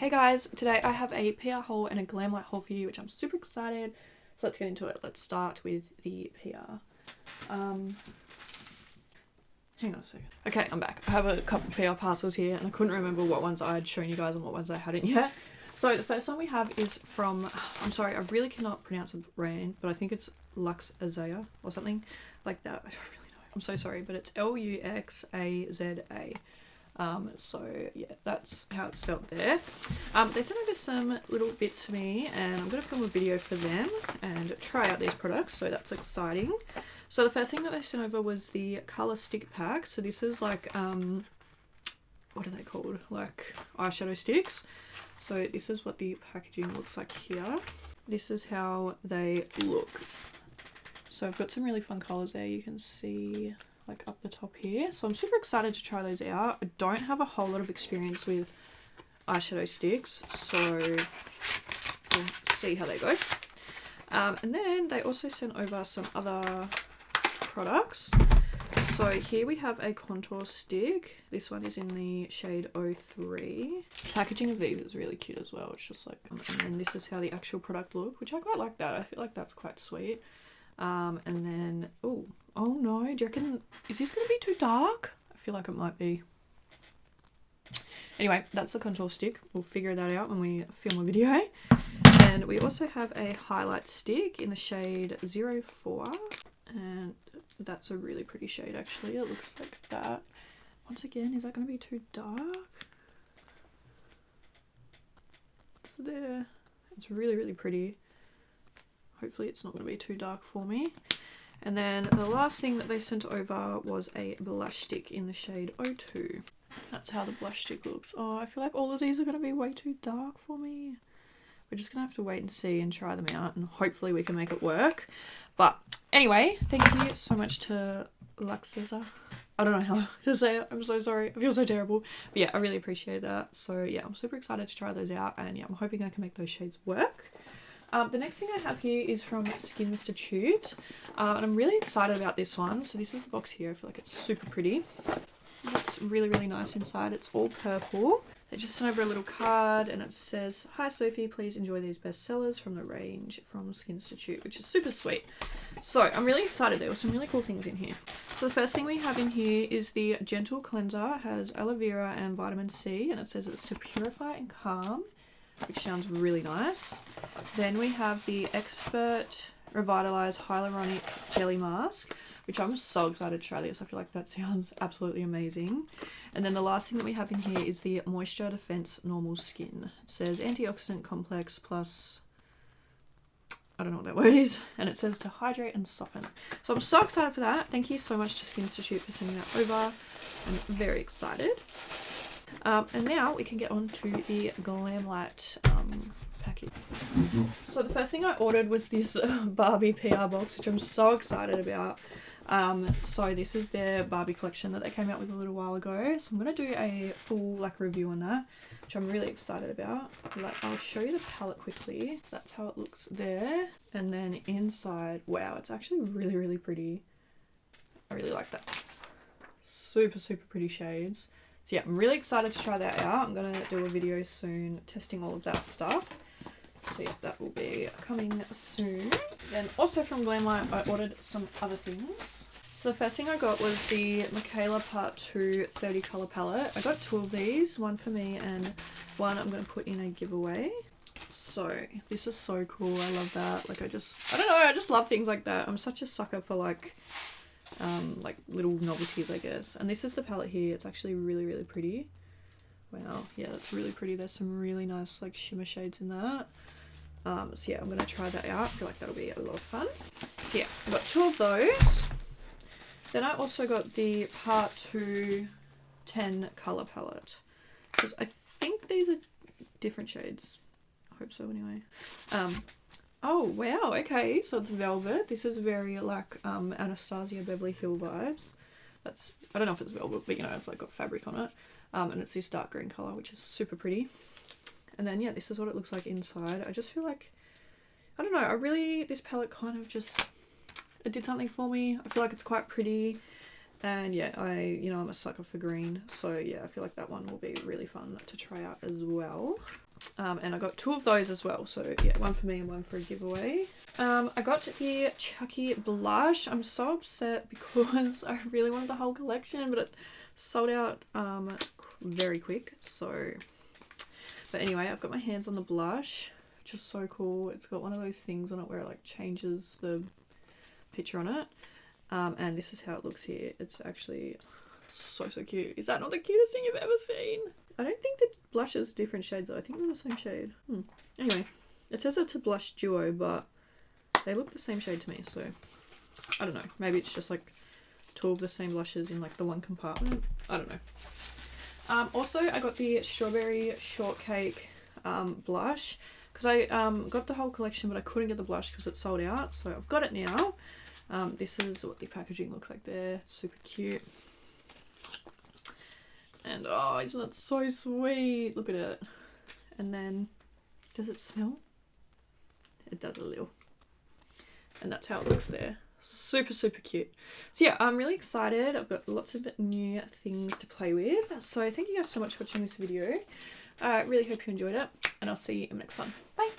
Hey guys, today I have a PR haul and a GLAMLITE haul for you, which I'm super excited. So let's get into it. Let's start with the PR. Hang on a second. Okay, I'm back. I have a couple of PR parcels here and I couldn't remember what ones I had shown you guys and what ones I hadn't yet. So the first one we have is from, I'm sorry, I really cannot pronounce the brand, but I think it's Luxaza or something like that. I don't really know. I'm so sorry, but it's Luxaza. So yeah, that's how it's spelled there. They sent over some little bits for me and I'm going to film a video for them and try out these products, so that's exciting. So the first thing that they sent over was the colour stick pack. So this is like, what are they called? Like eyeshadow sticks. So this is what the packaging looks like here. This is how they look. So I've got some really fun colours there, you can see like up the top here. So I'm super excited to try those out. I don't have a whole lot of experience with eyeshadow sticks, so we'll see how they go. And then they also sent over some other products. So here we have a contour stick. This one is in the shade 03. Packaging of these is really cute as well. It's just like, and then this is how the actual product look, which I quite like that. I feel like that's quite sweet. And then, oh no, do you reckon, is this going to be too dark? I feel like it might be. Anyway, that's the contour stick. We'll figure that out when we film a video. And we also have a highlight stick in the shade 04. And that's a really pretty shade actually. It looks like that. Once again, is that going to be too dark? It's there. It's really, really pretty. Hopefully it's not going to be too dark for me. And then the last thing that they sent over was a blush stick in the shade 02. That's how the blush stick looks. Oh, I feel like all of these are going to be way too dark for me. We're just going to have to wait and see and try them out, and hopefully we can make it work. But anyway, thank you so much to Luxaza. I don't know how to say it. I'm so sorry. I feel so terrible. But yeah, I really appreciate that. So yeah, I'm super excited to try those out, and yeah, I'm hoping I can make those shades work. The next thing I have here is from Skin Institute, and I'm really excited about this one. So this is the box here. I feel like it's super pretty. It looks really, really nice inside. It's all purple. They just sent over a little card and it says, "Hi Sophie, please enjoy these bestsellers from the range from Skin Institute," which is super sweet. So I'm really excited. There were some really cool things in here. So the first thing we have in here is the Gentle Cleanser. It has aloe vera and vitamin C, and it says it's to purify and calm, which sounds really nice. Then we have the Expert Revitalize Hyaluronic Jelly Mask, which I'm so excited to try this. I feel like that sounds absolutely amazing. And then the last thing that we have in here is the Moisture Defense Normal Skin. It says antioxidant complex plus, I don't know what that word is, and it says to hydrate and soften. So I'm so excited for that. Thank you so much to Skin Institute for sending that over. I'm very excited. And now we can get on to the GLAMLITE package. So the first thing I ordered was this Barbie PR box, which I'm so excited about. So this is their Barbie collection that they came out with a little while ago. So I'm going to do a full review on that, which I'm really excited about. I'll show you the palette quickly. That's how it looks there. And then inside, wow, it's actually really, really pretty. I really like that. Super, super pretty shades. So yeah, I'm really excited to try that out. I'm going to do a video soon testing all of that stuff. So yeah, that will be coming soon. And also from GLAMLITE, I ordered some other things. So the first thing I got was the Michaela Part 2 30 colour palette. I got 2 of these, one for me and one I'm going to put in a giveaway. So this is so cool. I love that. Like I don't know, I just love things like that. I'm such a sucker for like little novelties, I guess. And this is the palette here. It's actually really, really pretty. Wow, yeah, that's really pretty. There's some really nice like shimmer shades in that. So yeah, I'm gonna try that out. I feel like that'll be a lot of fun. So yeah, I got 2 of those. Then I also got the Part 2 10 colour palette, because I think these are different shades. I hope so anyway. Oh wow, okay, so it's velvet. This is very like Anastasia Beverly Hills vibes. That's, I don't know if it's velvet, but you know, it's like got fabric on it. And it's this dark green colour, which is super pretty. And then yeah, this is what it looks like inside. I just feel like, I don't know, this palette kind of just, it did something for me. I feel like it's quite pretty. And yeah, I'm a sucker for green, so yeah, I feel like that one will be really fun to try out as well. And I got 2 of those as well, so yeah, one for me and one for a giveaway. I got the Chucky blush. I'm so upset because I really wanted the whole collection, but it sold out very quick. So, but anyway, I've got my hands on the blush, which is so cool. It's got one of those things on it where it like changes the picture on it. And this is how it looks here. It's actually so cute. Is that not the cutest thing you've ever seen? I don't think the blush is different shades though. I think they're the same shade. Anyway, it says it's a blush duo, but they look the same shade to me, so I don't know. Maybe it's just like 2 of the same blushes in like the one compartment. I don't know. Also, I got the Strawberry Shortcake blush because I got the whole collection, but I couldn't get the blush because it sold out. So I've got it now. This is what the packaging looks like there. Super cute. And oh, isn't it so sweet? Look at it. And then, does it smell? It does a little. And that's how it looks there. Super cute. So yeah, I'm really excited. I've got lots of new things to play with. So thank you guys so much for watching this video. I really hope you enjoyed it, and I'll see you in the next one. Bye!